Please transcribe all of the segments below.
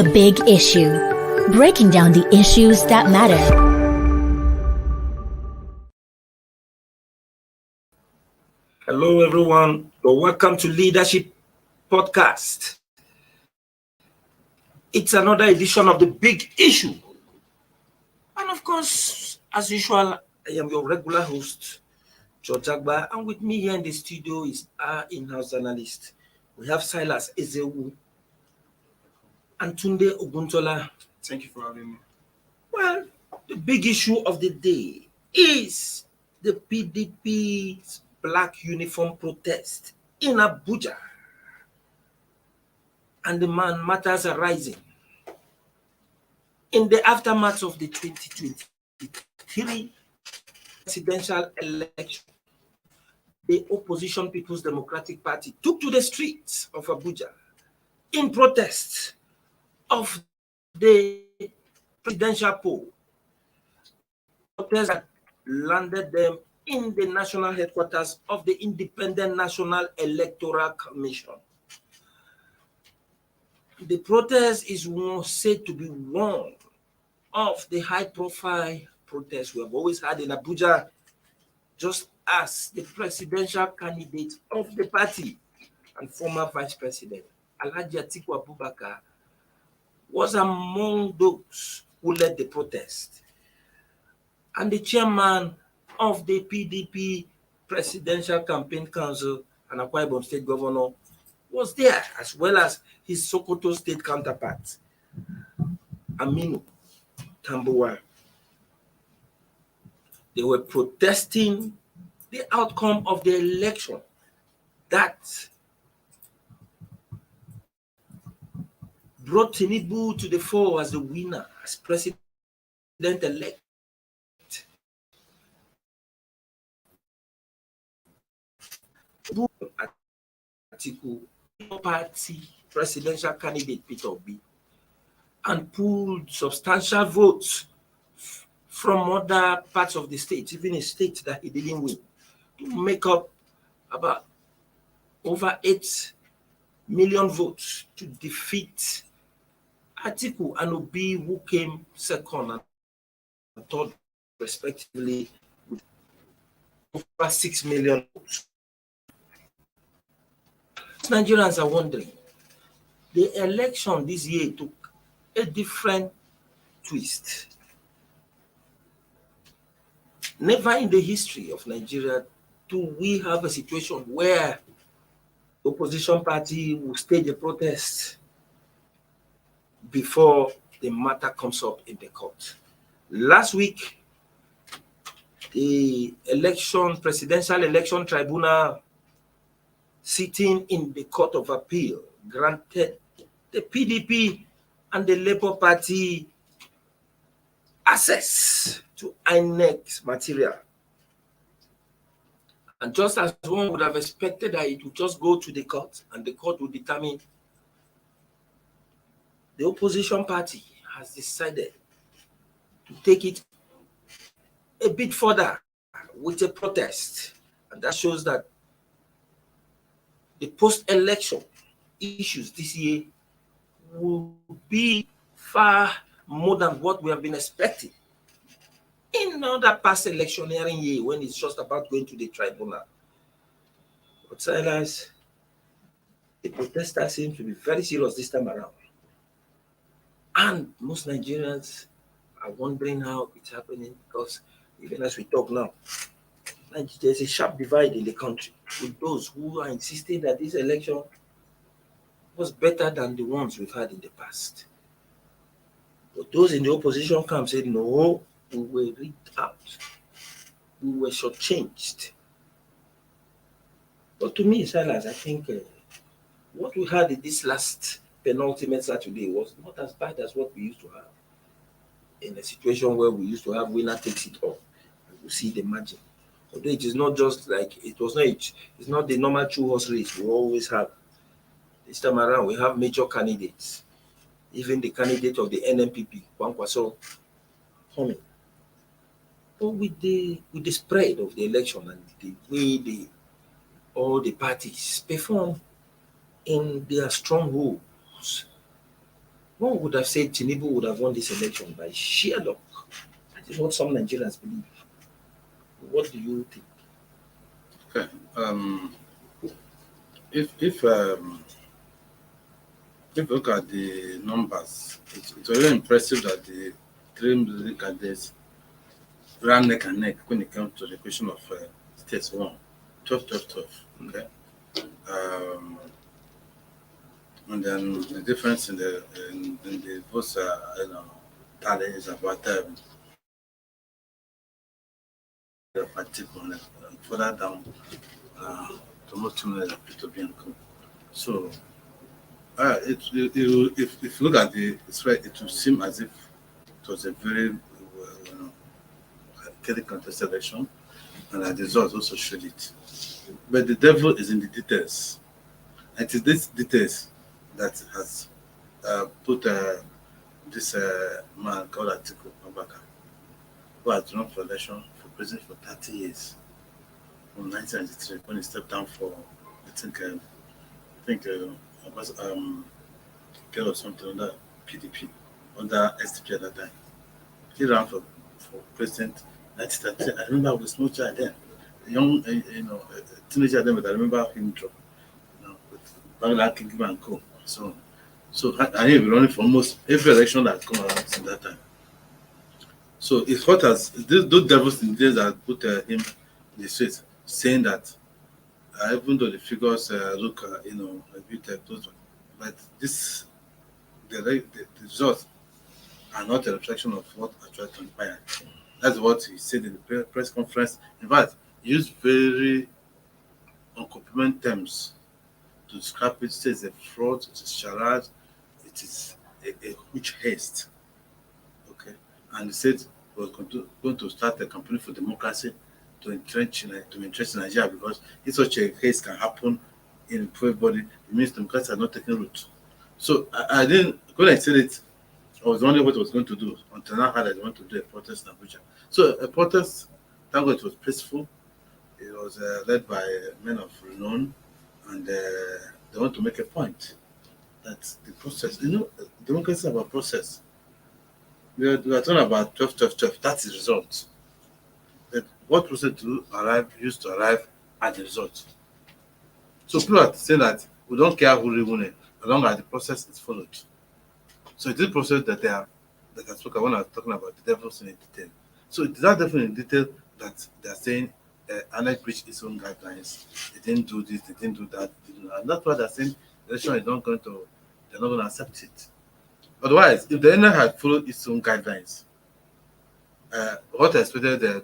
The Big Issue. Breaking down the issues that matter. Hello, everyone. Welcome to Leadership Podcast. It's another edition of The Big Issue. And of course, as usual, I am your regular host, George Agba, and with me here in the studio is our in-house journalist. We have Silas Ezewu and Tunde Oguntola. Thank you for having me. Well, the big issue of the day is the PDP's black uniform protest in Abuja. And the matters are rising. In the aftermath of the 2023 presidential election, the opposition People's Democratic Party took to the streets of Abuja in protest of the presidential poll. Protest that landed them in the national headquarters of the Independent National Electoral Commission. The protest is said to be one of the high-profile protests we have always had in Abuja, just as the presidential candidate of the party and former vice president, Alhaji Atiku Abubakar, was among those who led the protest. And the chairman of the PDP Presidential Campaign Council and Akwa Ibom State Governor was there, as well as his Sokoto State counterpart, Aminu Tambuwal. They were protesting the outcome of the election that brought Tinubu to the fore as the winner, as president-elect. Atiku party presidential candidate Peter Obi and pulled substantial votes from other parts of the state, even a state that he didn't win, to make up about over 8 million votes to defeat Atiku and Obi, who came second and third respectively with over 6 million votes. Nigerians are wondering, the election this year took a different twist. Never in the history of Nigeria do we have a situation where the opposition party will stage a protest before the matter comes up in the court. Last week, the presidential election tribunal sitting in the Court of Appeal granted the PDP and the Labour Party access to INEC material. And just as one would have expected that it would just go to the court and the court would determine, the opposition party has decided to take it a bit further with a protest. And that shows that the post-election issues this year will be far more than what we have been expecting in other past electioneering year when it's just about going to the tribunal. But Silas, the protesters seem to be very serious this time around. And most Nigerians are wondering how it's happening, because even as we talk now, there's a sharp divide in the country with those who are insisting that this election was better than the ones we've had in the past. But those in the opposition camp said, no, we were rigged out. We were shortchanged. But to me, Silas, I think what we had in this last penultimate Saturday was not as bad as what we used to have. In a situation where we used to have winner takes it all, we see the margin. Although it is not just like it's not the normal 2-horse race we always have. This time around, we have major candidates. Even the candidate of the NNPP, Kwankwaso, coming. But with the spread of the election and the way all the parties perform in their strongholds, one would have said Tinubu would have won this election by sheer luck. That is what some Nigerians believe. What do you think? Okay. If you look at the numbers, it's very impressive that the three leading candidates ran neck and neck when it comes to the question of states won 12, 12, 12. Okay. And then the difference in the votes tally is about particular further down to most similar to be and so if you look at the spread, it will seem as if it was a very highly contested election, and the results also showed it. But the devil is in the details. It is these details that has put this man called Atiku Abubakar, who has run for election for president for 30 years, from 1993 when he stepped down for, I think was girl or something under PDP, under SDP at that time. He ran for president 1933. I remember I was a small child then, a young, teenager then, but I remember him drop, with Bangla King and Co. So I have been running for almost every election that come around since that time. So it's what has those devils in days that put him in the streets, saying that even though the figures look, a bit close, but the results are not a reflection of what actually transpired. That's what he said in the press conference. In fact, he used very uncomplimentary terms to describe it. He says a fraud, it is charade, it is a huge haste. Okay, and he said he was going to start a campaign for democracy to entrench Nigeria, because if such a haste can happen in everybody, it means democracy has not taken root. So I didn't, when I said it, I was wondering what I was going to do until now I want to do a protest in Abuja. So a protest, thank God it was peaceful. It was led by men of renown, and they want to make a point that the process, democracy is about process. We are talking about 12, 12, 12. That's the result. But what process used to arrive at the result. So people are saying that we don't care who really won it, as long as the process is followed. So it's this process that I spoke about when I was talking about the devils in detail. So it's that devil in detail that they are saying INEC breached its own guidelines. They didn't do this, they didn't do that, and that's why they're saying the election is not going to, they're not going to accept it. Otherwise, if the INEC had followed its own guidelines, what I expected the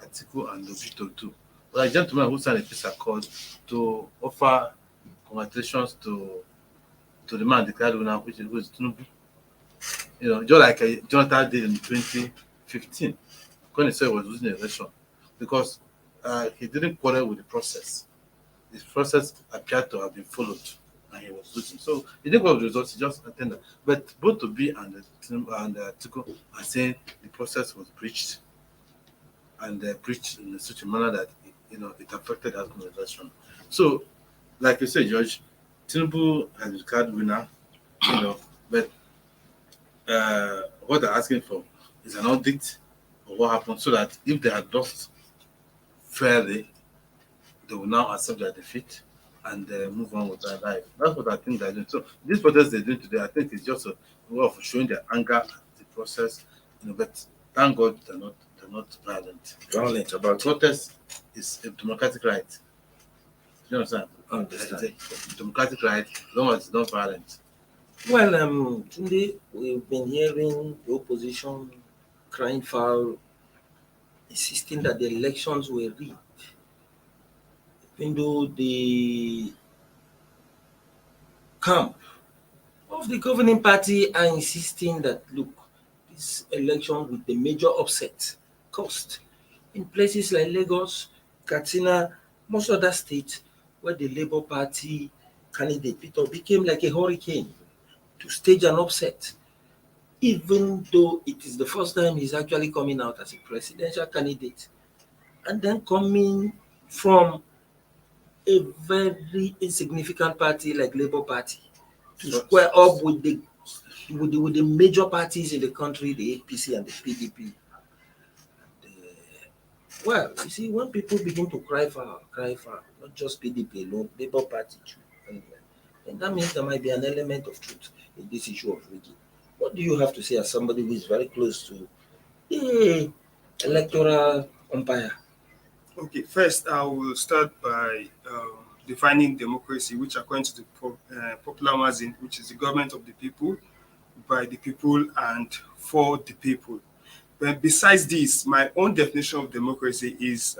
Atiku and Obi to do, well, a gentleman who signed a peace accord to offer congratulations to the man declared winner, which is Tinubu. Just like Jonathan did in 2015 when he said he was losing the election, because he didn't quarrel with the process. The process appeared to have been followed, and he was losing. So he didn't quarrel with the results, he just attended. But both Obi and Atiku are saying the process was breached, and breached in such a manner that it affected the outcome of the election. So, like you said, George, Tinubu has been declared winner, but what they're asking for is an audit of what happened, so that if they had lost fairly, they will now accept their defeat and move on with their life. That's what I think they're doing. So this protest they're doing today, I think it's just a way of showing their anger at the process, but thank God they're not violent. Violent about protest is a democratic right. You understand? Understand. It's a democratic right as long as it's not violent. Well, Tunde, we've been hearing the opposition crying foul, insisting that the elections were rigged, even though the camp of the governing party are insisting that, look, this election with the major upset cost in places like Lagos, Katsina, most other states where the Labour Party candidate Peter became like a hurricane to stage an upset, even though it is the first time he's actually coming out as a presidential candidate, and then coming from a very insignificant party like Labour Party to square up with the with the major parties in the country, the APC and the PDP. Well, you see, when people begin to cry for, not just PDP alone, Labour Party too, and that means there might be an element of truth in this issue of rigging. What do you have to say as somebody who is very close to the electoral umpire? Okay, first I will start by defining democracy, which according to the popular magazine, which is the government of the people, by the people, and for the people. But besides this, my own definition of democracy is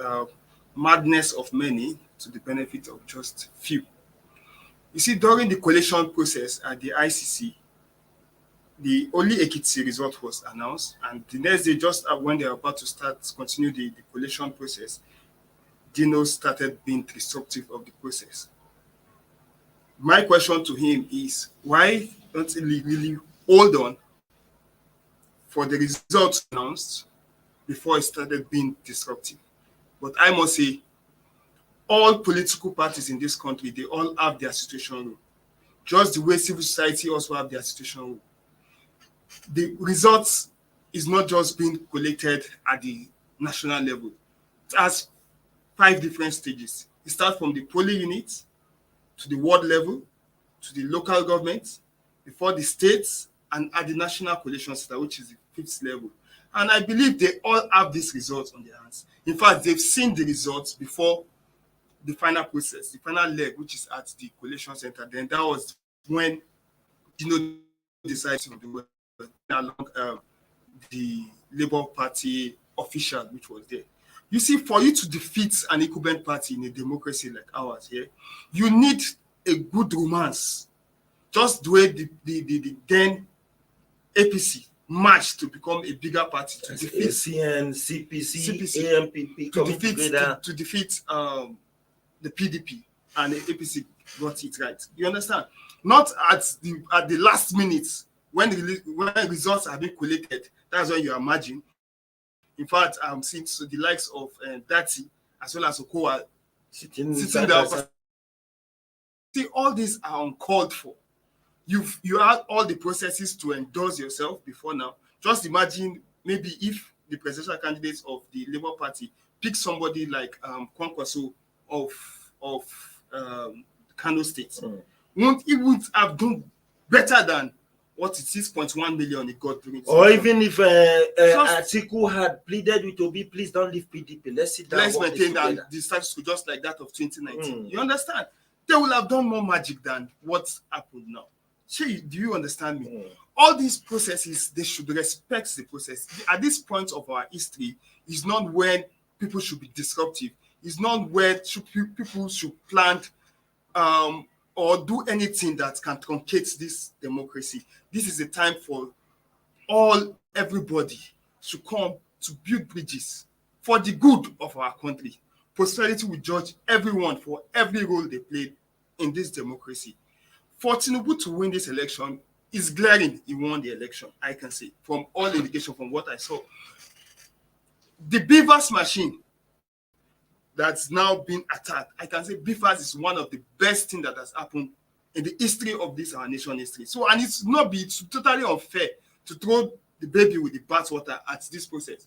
madness of many to the benefit of just few. You see, during the collation process at the ICC, the only Ekiti result was announced, and the next day, just when they were about to continue the collation process, Dino started being disruptive of the process. My question to him is, why don't he really hold on for the results announced before it started being disruptive? But I must say, all political parties in this country, they all have their situation room. Just the way civil society also have their situation room. The results is not just being collated at the national level. It has 5 different stages. It starts from the polling unit to the ward level, to the local government, before the states, and at the national collation center, which is the 5th level. And I believe they all have these results on their hands. In fact, they've seen the results before the final process, the final leg, which is at the collation center. Then that was when decided to do along the Labour Party official, which was there. You see, for you to defeat an incumbent party in a democracy like ours here, you need a good romance. Just the way the then APC marched to become a bigger party to defeat ACN, CPC, AMPP, to defeat the PDP, and the APC got it right. You understand? Not at the last minute when results have been collated. That's when you imagine. In fact, I'm seeing the likes of Dati as well as Okowa sitting there. See, all these are uncalled for. You had all the processes to endorse yourself before now. Just imagine maybe if the presidential candidates of the Labour Party pick somebody like Kwankwaso of Kano State, wouldn't have done better than what is 6.1 million he got during. Or even if Atiku had pleaded with Obi, please don't leave PDP. Let's sit down. Let's maintain that the status quo just like that of 2019. You understand? They will have done more magic than what's happened now. Shay, do you understand me? All these processes, they should respect the process. At this point of our history, is not when people should be disruptive. It's not where people should plant or do anything that can truncate this democracy. This is a time for everybody to come to build bridges for the good of our country. Prosperity will judge everyone for every role they played in this democracy. For Tinubu to win this election is glaring. He won the election, I can say, from all indication, from what I saw. The Beavers machine that's now been attacked, I can say Beavers is one of the best things that has happened in the history of this, our nation history. So, and it's totally unfair to throw the baby with the bathwater at this process.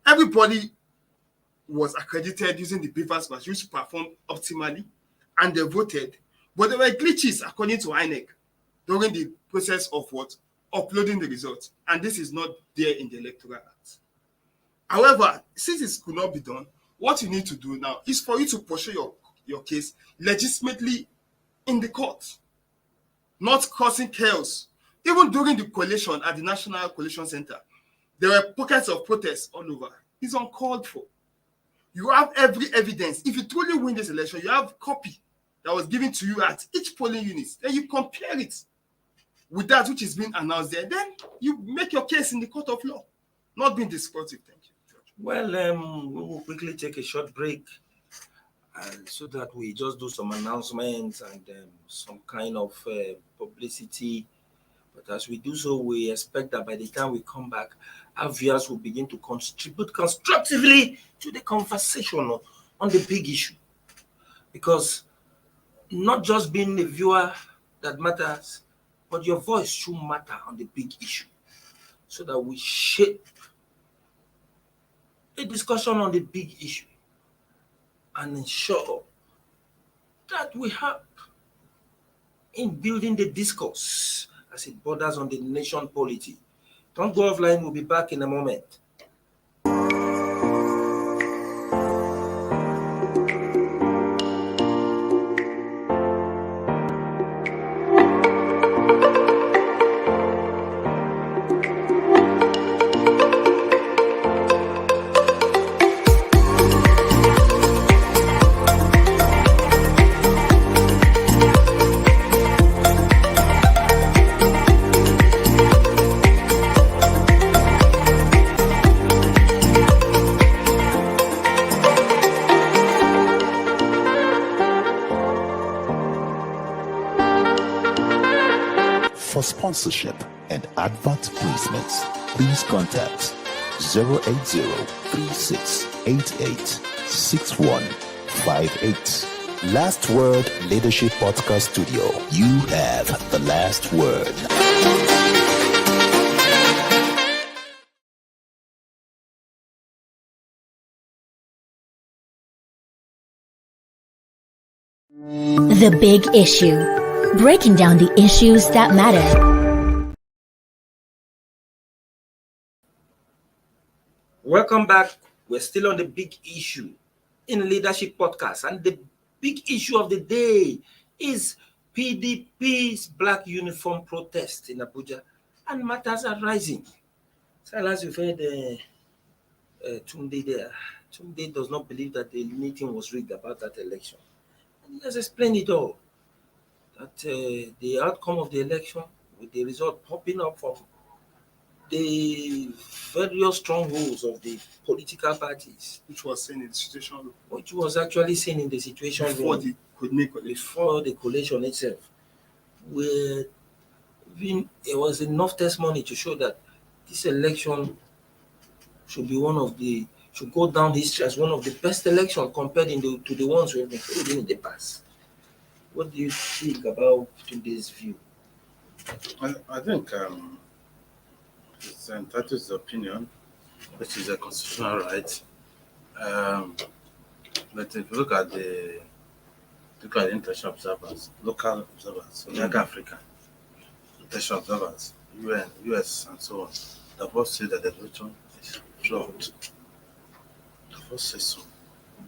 Everybody was accredited using the Beavers machine, which performed optimally, and they voted. But there were glitches, according to INEC, during the process of uploading the results. And this is not there in the Electoral Act. However, since it could not be done, what you need to do now is for you to pursue your case legitimately in the court, not causing chaos. Even during the collation at the National Collation Center, there were pockets of protests all over. It's uncalled for. You have every evidence. If you truly win this election, you have copy that was given to you at each polling unit. Then you compare it with that which is being announced there. Then you make your case in the court of law, not being disruptive. Thank you, George. Well, we will quickly take a short break so that we just do some announcements and some kind of publicity. But as we do so, we expect that by the time we come back, our viewers will begin to contribute constructively to the conversation on the big issue. Because not just being a viewer that matters, but your voice should matter on the big issue so that we shape a discussion on the big issue and ensure that we help in building the discourse as it borders on the nation polity. Don't go offline, we'll be back in a moment. For sponsorship and advert placements, please contact 080-3688-6158. Last Word Leadership Podcast Studio. You have the last word. The Big Issue. Breaking down the issues that matter. Welcome back. We're still on the big issue in Leadership Podcast. And the big issue of the day is PDP's black uniform protest in Abuja. And matters are rising. So as you've heard, Tunde there. Tunde does not believe that the meeting was rigged about that election. And he has explained it all. That the outcome of the election, with the result popping up from the various strongholds of the political parties, which was seen in the situation room. Which was actually seen in the situation before room, before the collation itself, where it was enough testimony to show that this election should go down history as one of the best elections compared to the ones we have been holding in the past. What do you think about today's view? I think it's entitled to his opinion, which is a constitutional right. But if you look at the international observers, local observers, like African international observers, UN, US, and so on, they both say that the election is flawed. They both say so.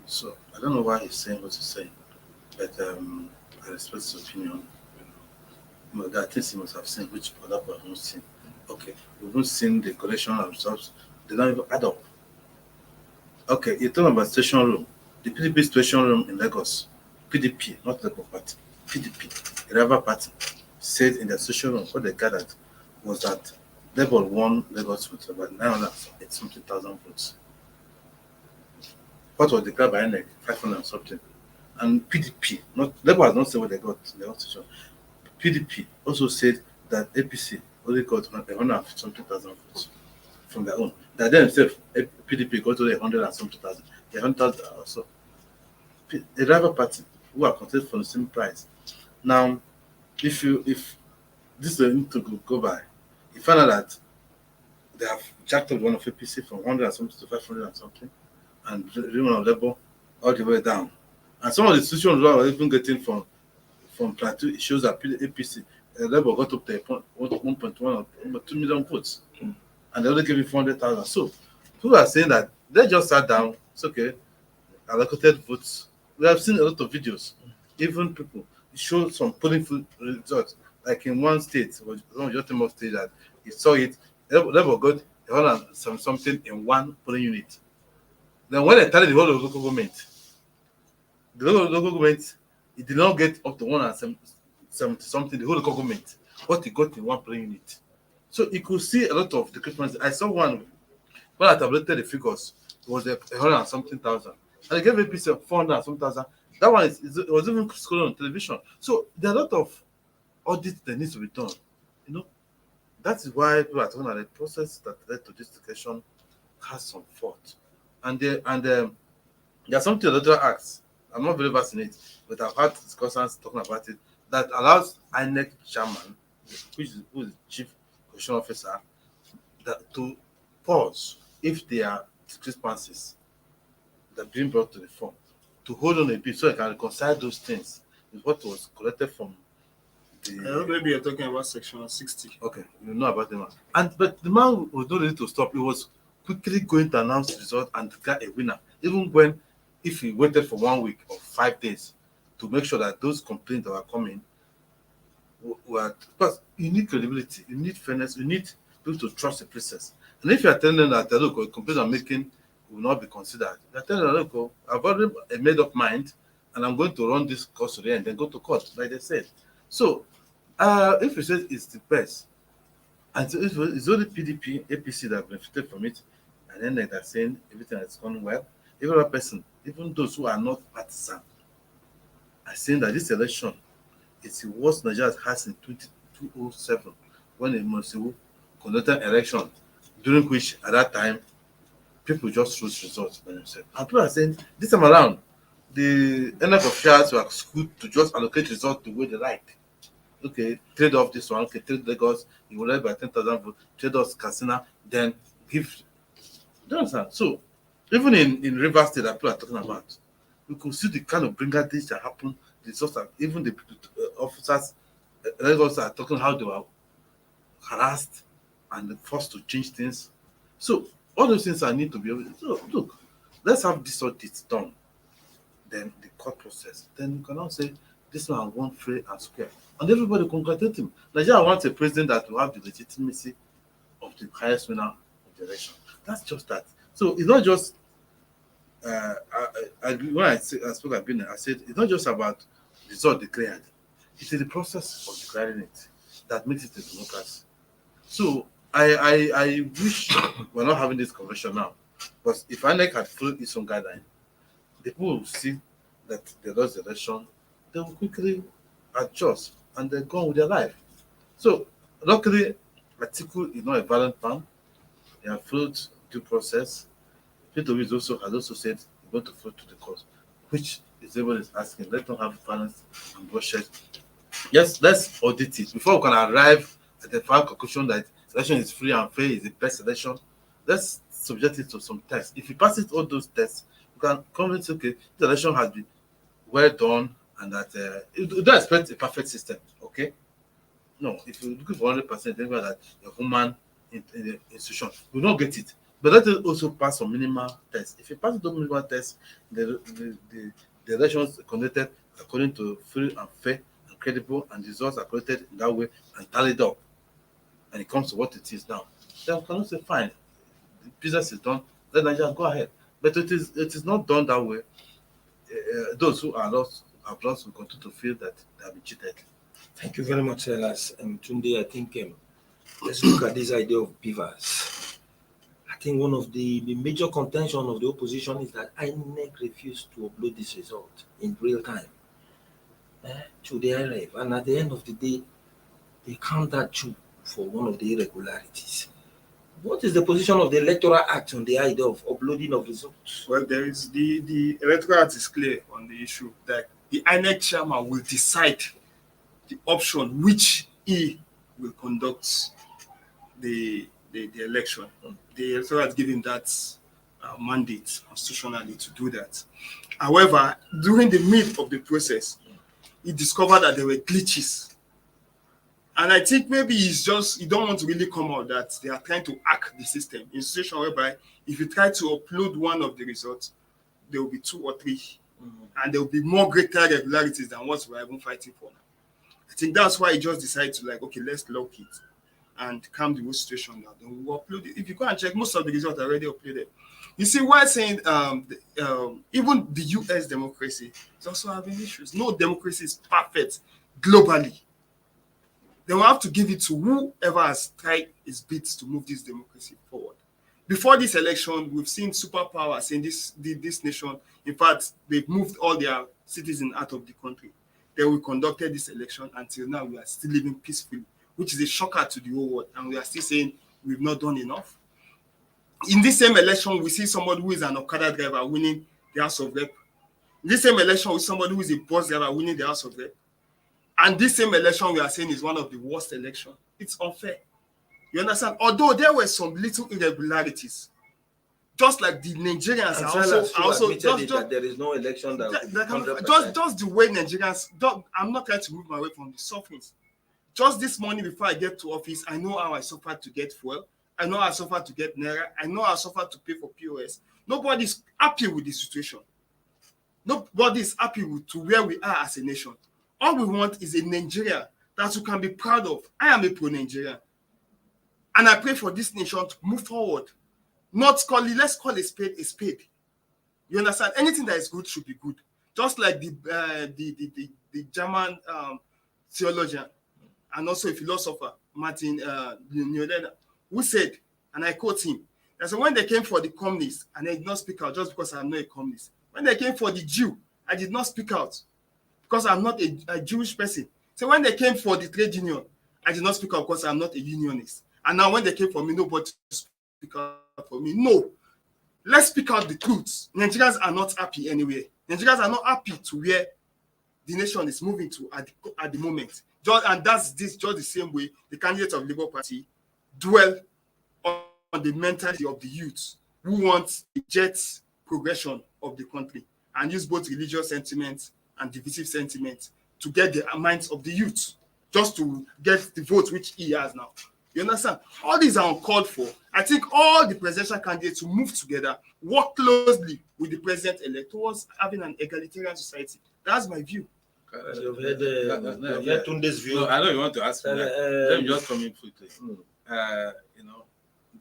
So I don't know why he's saying what he's saying, but I respect his opinion. There are things he must have seen which other people have not seen. Okay, we haven't seen the collection of results. They don't even add up. Okay, you're talking about station room. The PDP station room in Lagos, PDP, not Labour Party, PDP, the rival party, said in the station room what they gathered was that Labour won Lagos with about 980,000 votes. What was declared by INEC, 500 and something. And PDP, Labour has not said what they got in the station. PDP also said that APC only got 150,000 votes from their own. That themselves, PDP got only 100 and something thousand. 100,000 or so. A rival party who are contested for the same price. Now, if this is need to go by, you find out that they have jacked up one of APC from 100 and something to 500 and something, and the one of Labour all the way down. And some of the situations we are even getting from Plateau, it shows that APC, Labour got up to 1.1 or 2 million votes, and they only gave it 400,000. So people are saying that they just sat down, it's okay, allocated votes. We have seen a lot of videos, even people show some polling results, like in one state, one of your state that you saw it, Labour got 100 something in one polling unit. Then when they tallied the whole of local government, it did not get up to 170 something, the whole local government, what it got in one polling unit. So you could see a lot of discrepancies. I saw one when I tabulated the figures, it was 100 and something thousand. And they gave APC 400 and something thousand. That one it was even scrolling on television. So there are a lot of audits that needs to be done. That is why people are talking about the process that led to this discussion has some fault. And there's something the Electoral Act, I'm not very versed in it, but I've had discussions talking about it, that allows INEC chairman who is the chief constitutional officer, that to pause if there are discrepancies that are being brought to the fore, to hold on a bit so I can reconcile those things with what was collected from the. Maybe you're talking about section 60. Okay, you know about the man. But the man was not ready to stop. He was quickly going to announce the result and declare a winner, even when if he waited for 1 week or 5 days to make sure that those complaints that were coming were, because you need credibility, you need fairness, you need people to trust the process. And if you are telling them that look, a complaint I'm making will not be considered, you are telling them, look, I've already made up mind and I'm going to run this course to the end, then go to court, like they said. So if you say it's the best, and so it's only PDP, APC that benefited from it, and then they're saying everything has gone well. Every other person, even those who are not partisan, are saying that this election is the worst Nigeria has in 2007 when Mosiwu conducted an election, during which at that time people just wrote results by themselves. And people are saying this time around, the INEC officials were good to just allocate results the way they like. Okay, trade off this one, okay, trade Lagos, you will by 10,000 votes, trade off Katsina, then give. Do you understand? So, even in Rivers State that people are talking about, you could see the kind of bringer this that happened. The source of, even the officers, Lagos are talking how they were harassed and forced to change things. So, all those things I need to be able to. So, look, let's have this audit done. Then the court process. Then you can now say, this man won fair and square. And everybody congratulate him. Nigeria wants a president that will have the legitimacy of the highest winner of the election. That's just that. So it's not just, when I spoke at Benin, I said, it's not just about the result declared. It is the process of declaring it that makes it a democracy. So I wish we're not having this convention now. But if INEC had followed its own guideline, the people will see that they lost the election, they will quickly adjust and they go on with their life. So, luckily, Atiku is not a violent man. He has followed due process. Peter has also said he's going to follow to the court, which is able is asking, let them have violence and bloodshed. Yes, let's audit it. Before we can arrive at the final conclusion that the election is free and fair, is the best election, let's subject it to some tests. If you pass it all those tests, you can convince, okay, the election has been well done, and that you don't expect a perfect system, okay? No, if you're looking for 100%, think that a human in the institution, you will not get it. But let it also pass some minimal tests. If you pass those minimal tests, the elections conducted according to free and fair and credible, and the results are collected in that way and tallied up, and it comes to what it is now, then we cannot say, fine, the business is done, let Nigeria go ahead. But it is not done that way. Those who are lost have lost will continue to feel that they have been cheated. Thank you very much, Silas. Tunde, I think let's look at this idea of beavers. I think one of the major contention of the opposition is that INEC refused to upload this result in real time to the IRF, and at the end of the day, they count that true for one of the irregularities. What is the position of the Electoral Act on the idea of uploading of results? Well, there is the Electoral Act is clear on the issue that the INEC chairman will decide the option which he will conduct the election. The Electoral Act given that mandate constitutionally to do that. However, during the midst of the process, he discovered that there were glitches. And I think maybe he don't want to really come out that they are trying to hack the system in a situation whereby if you try to upload one of the results, there will be 2 or 3. And there will be more greater irregularities than what we're even fighting for now. I think that's why he just decided to okay, let's lock it and calm the whole situation down. Then we'll upload it. If you go and check, most of the results are already uploaded. You see, why saying even the US democracy is also having issues. No democracy is perfect globally. They will have to give it to whoever has tried his best to move this democracy forward. Before this election, we've seen superpowers in this nation. In fact, they've moved all their citizens out of the country. Then we conducted this election. Until now, we are still living peacefully, which is a shocker to the whole world. And we are still saying we've not done enough. In this same election, we see somebody who is an Okada driver winning the House of Rep. In this same election, we see somebody who is a bus driver winning the House of Rep. And this same election we are saying is one of the worst elections. It's unfair. You understand? Although there were some little irregularities, just like the Nigerians are also admitted that there is no election that just the way Nigerians. I'm not trying to move my way from the surface. Just this morning before I get to office, I know how I suffered to get fuel. I know how I suffered to get Naira. I know how I suffered to pay for POS. Nobody's happy with the situation. Nobody is happy to where we are as a nation. All we want is a Nigeria that you can be proud of. I am a pro-Nigerian. And I pray for this nation to move forward. Let's call a spade a spade. You understand? Anything that is good should be good. Just like the German theologian and also a philosopher, Martin Niemöller, who said, and I quote him, that so when they came for the communists, and I did not speak out just because I'm not a communist. When they came for the Jew, I did not speak out because I'm not a Jewish person. So when they came for the trade union, I did not speak out because I'm not a unionist. And now when they came for me, nobody speak out for me. No. Let's speak out the truth. Nigerians are not happy anyway. Nigerians are not happy to where the nation is moving to at the moment. And that's just the same way the candidates of the Labour Party dwell on the mentality of the youth who want the jet progression of the country and use both religious sentiments and divisive sentiments to get the minds of the youth, just to get the vote which he has now. You understand? All these are uncalled for. I think all the presidential candidates will move together, work closely with the president-elect towards having an egalitarian society. That's my view. You've heard Tunde's view. No, I know you want to ask me. Let me just come in quickly.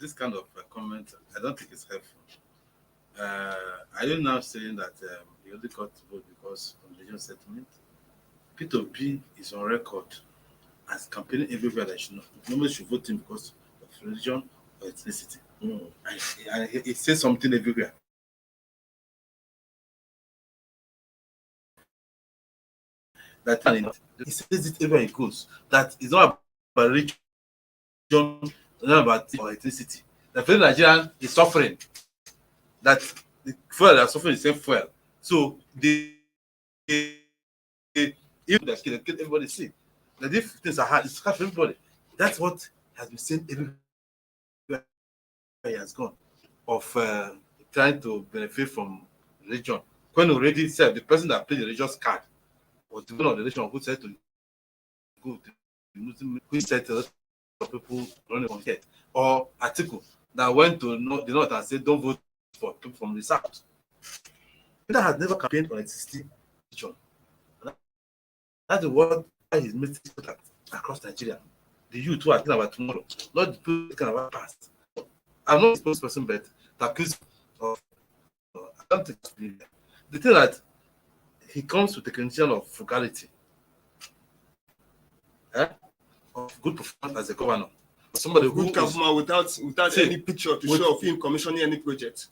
This kind of comment, I don't think it's helpful. Are you now saying that you only got to vote because of religious sentiment? P2P is on record as campaigning everywhere that nobody should vote him because of religion or ethnicity. And it says something everywhere. That he says it everywhere he goes. That it's not about religion, it's not about ethnicity. The fellow Nigerian is suffering. That the fuel they are suffering is the same fuel. So even the kill everybody sick. The if things are hard, it's hard for everybody. That's what has been seen everywhere he has gone. Of trying to benefit from religion. When already said the person that played the religious card was the one of the religion who said to go to Muslim, who said to a lot of people running from here. Or Atiku that went to the north and said don't vote for people from the south. Peter has never campaigned on existing religion. That's the word his message across Nigeria. The youth who are thinking about tomorrow, not the people thinking about past. I'm not a person, but the accused of I don't think the thing that he comes with the condition of frugality, of good performance as a governor. Somebody who comes without any picture to show of him commissioning any project.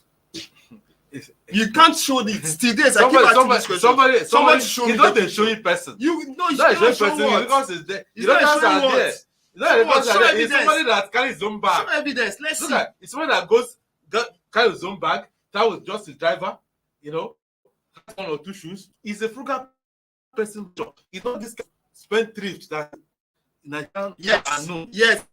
You can't show the still days. Somebody show me. He's not a showing person. You know, he's not a showing person because it's there. He's not showing what? It's somebody that carries his own bag. Show evidence. Let's see. It's somebody that carries his own bag. That was just his driver. Has one or two shoes. He's a frugal person. He's not this spend thrift that Nigerian. Yes.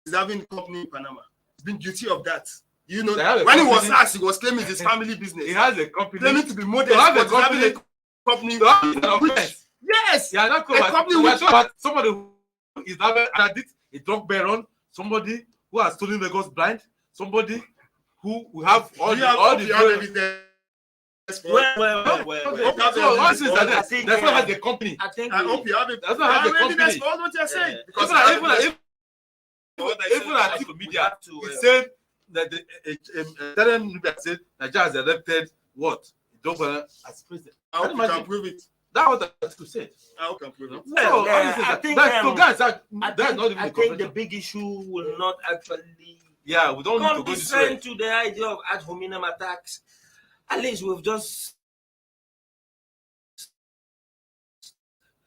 He's having a company in Panama. He's been guilty of that. You know, when he was asked, he was claiming his family business. He has a company. Claiming to be modest. Having a company. Yes. Yeah, not a company which somebody who is having an addict, a drug baron, somebody who has stolen Lagos blind, somebody who will have all the evidence. Well. That's not have the company. I hope you have it. That's not have the company. That's all what you're saying. Because even at the media, he said that the media said Nigeria has elected what? As president. I hope you can prove it. That's what I have to say. I hope you can prove it. I think the big issue will not actually. Yeah, we don't need to go this way. To the idea of ad hominem attacks. At least we've just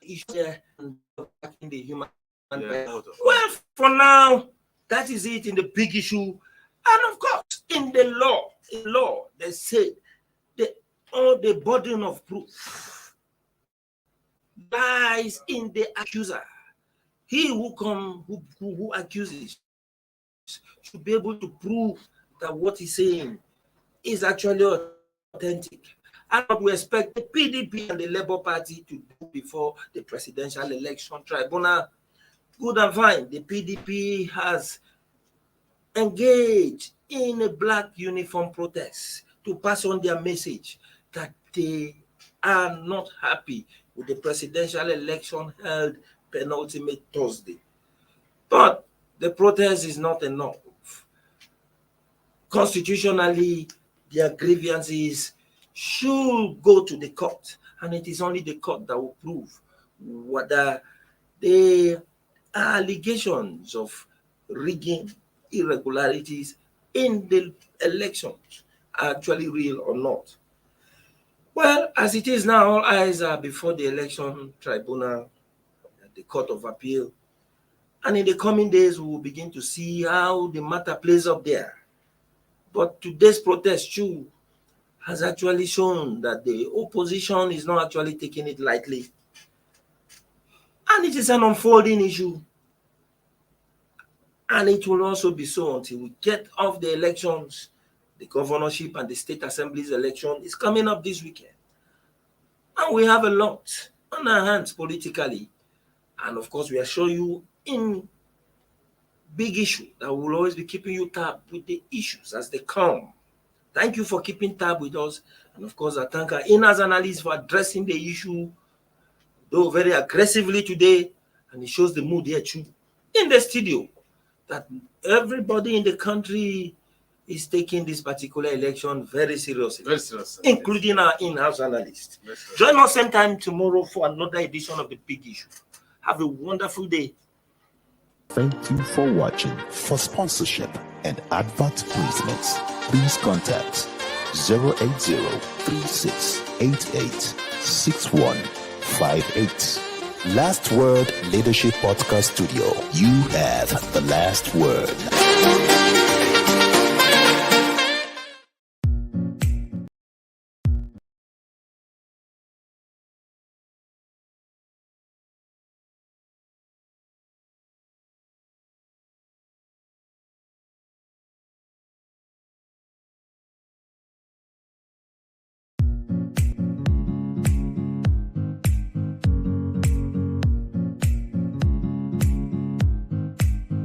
in the human. Well, for now, that is it in the big issue. And of course, in law, they said the burden of proof. lies in the accuser. He who accuses should be able to prove that what he's saying is actually authentic. And what we expect the PDP and the Labour Party to do before the presidential election tribunal. Good and fine. The PDP has engaged in a black uniform protest to pass on their message that they are not happy with the presidential election held penultimate Thursday. But the protest is not enough. Constitutionally, their grievances should go to the court, and it is only the court that will prove whether the allegations of rigging, irregularities in the elections are actually real or not. Well, as it is now, all eyes are before the election tribunal, the Court of Appeal, and in the coming days, we will begin to see how the matter plays up there. But today's protest, too, has actually shown that the opposition is not actually taking it lightly. And it is an unfolding issue. And it will also be so until we get off the elections. The governorship and the state assemblies election is coming up this weekend. And we have a lot on our hands politically. And of course, we assure you in big issue that we will always be keeping you tab with the issues as they come. Thank you for keeping tab with us. And of course, I thank our in-house analysts for addressing the issue, though very aggressively today. And it shows the mood here too, in the studio, that everybody in the country is taking this particular election very seriously. Very serious. Including our in-house analysts. Join us same time tomorrow for another edition of The Big Issue. Have a wonderful day. Thank you for watching. For sponsorship and advert placements, please contact 080-3688-6158. Last Word Leadership Podcast Studio. You have the last word.